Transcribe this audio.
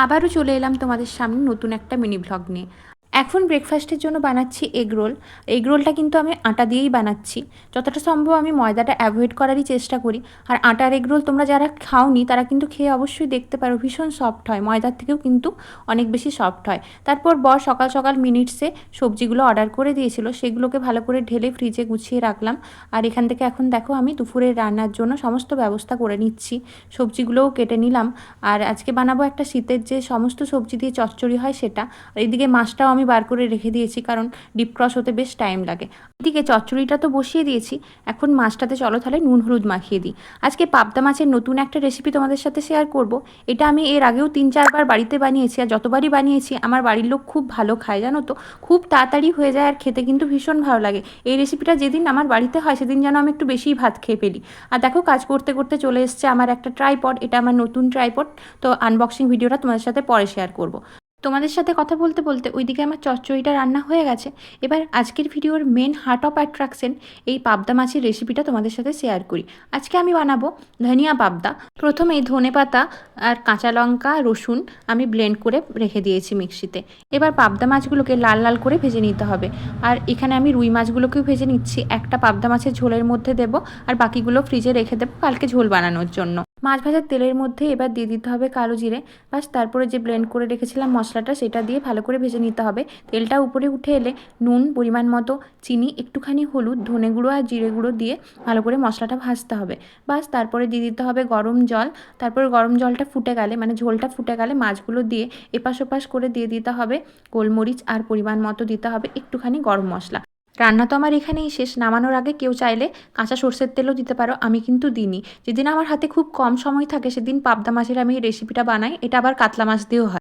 আবারও চলে এলাম তোমাদের সামনে নতুন একটা মিনি ভ্লগ নিয়ে। এখন ব্রেকফাস্টের জন্য বানাচ্ছি এগ রোল। এগ রোলটা কিন্তু আমি আটা দিয়েই বানাচ্ছি। যতটা সম্ভব আমি ময়দাটা অ্যাভয়েড করারই চেষ্টা করি। আর আটার এগ রোল তোমরা যারা খাওনি তারা কিন্তু খেয়ে অবশ্যই দেখতে পারো, ভীষণ সফট হয়, ময়দার থেকেও কিন্তু অনেক বেশি সফট হয়। তারপর সকাল সকাল মিনিটসে সবজিগুলো অর্ডার করে দিয়েছিল, সেগুলোকে ভালো করে ঢেলে ফ্রিজে গুছিয়ে রাখলাম। আর এখান থেকে এখন দেখো আমি দুপুরের রান্নার জন্য সমস্ত ব্যবস্থা করে নিচ্ছি, সবজিগুলোও কেটে নিলাম। আর আজকে বানাবো একটা শীতের যে সমস্ত সবজি দিয়ে চচ্চড়ি হয় সেটা। আর এইদিকে মাছটাও আমি বার করে রেখে দিয়েছি, কারণ ডিপ ক্রস হতে বেশ টাইম লাগে। এদিকে চচ্চড়িটা তো বসিয়ে দিয়েছি, এখন মাছটাতে চলো তাহলে নুন হলুদ মাখিয়ে দিই। আজকে পাবদা মাছের নতুন একটা রেসিপি তোমাদের সাথে শেয়ার করব। এটা আমি এর আগেও 3-4 বার বাড়িতে বানিয়েছি, আর যতবারই বানিয়েছি আমার বাড়ির লোক খুব ভালো খায়, জানো তো। খুব তাড়াতাড়ি হয়ে যায় আর খেতে কিন্তু ভীষণ ভালো লাগে। এই রেসিপিটা যেদিন আমার বাড়িতে হয় সেদিন যেন আমি একটু বেশিই ভাত খেয়ে ফেলি। আর দেখো কাজ করতে করতে চলে এসছে আমার একটা ট্রাইপড, এটা আমার নতুন ট্রাইপড। তো আনবক্সিং ভিডিওটা তোমাদের সাথে পরে শেয়ার করব। তোমাদের সাথে কথা বলতে বলতে ওইদিকে আমার চচ্চড়িটা রান্না হয়ে গেছে। এবার আজকের ভিডিওর মেন হার্ট অফ অ্যাট্রাকশন এই পাবদা মাছের রেসিপিটা তোমাদের সাথে শেয়ার করি। আজকে আমি বানাবো ধনিয়া পাবদা। প্রথমেই ধনেপাতা আর কাঁচা লঙ্কা রসুন আমি ব্লেন্ড করে রেখে দিয়েছি মিক্সিতে। এবার পাবদা মাছগুলোকে লাল লাল করে ভেজে নিতে হবে। আর এখানে আমি রুই মাছগুলোকেও ভেজে নিচ্ছি, একটা পাবদা মাছের ঝোলের মধ্যে দেবো আর বাকিগুলো ফ্রিজে রেখে দেবো কালকে ঝোল বানানোর জন্য। মাছ ভাজার তেলের মধ্যে এবার দিয়ে দিতে হবে কালো জিরে, বাস তারপরে যে ব্লেন্ড করে রেখেছিলাম মশলাটা সেটা দিয়ে ভালো করে ভেজে নিতে হবে। তেলটা উপরে উঠে এলে নুন পরিমাণ মতো, চিনি, একটুখানি হলুদ, ধনে গুঁড়ো আর জিরে গুঁড়ো দিয়ে ভালো করে মশলাটা ভাজতে হবে। বাস তারপরে দিয়ে দিতে হবে গরম জল। তারপরে গরম জলটা ফুটে গেলে মানে ঝোলটা ফুটে গেলে মাছগুলো দিয়ে এপাশ ওপাশ করে দিয়ে দিতে হবে গোলমরিচ, আর পরিমাণ মতো দিতে হবে একটুখানি গরম মশলা। রান্না তো আমার এখানেই শেষ। নামানোর আগে কেউ চাইলে কাঁচা সর্ষের তেলও দিতে পারো, আমি কিন্তু দিইনি। যেদিন আমার হাতে খুব কম সময় থাকে সেদিন পাবদা মাছের আমি এই রেসিপিটা বানাই। এটা আবার কাতলা মাছ দিয়েও হয়।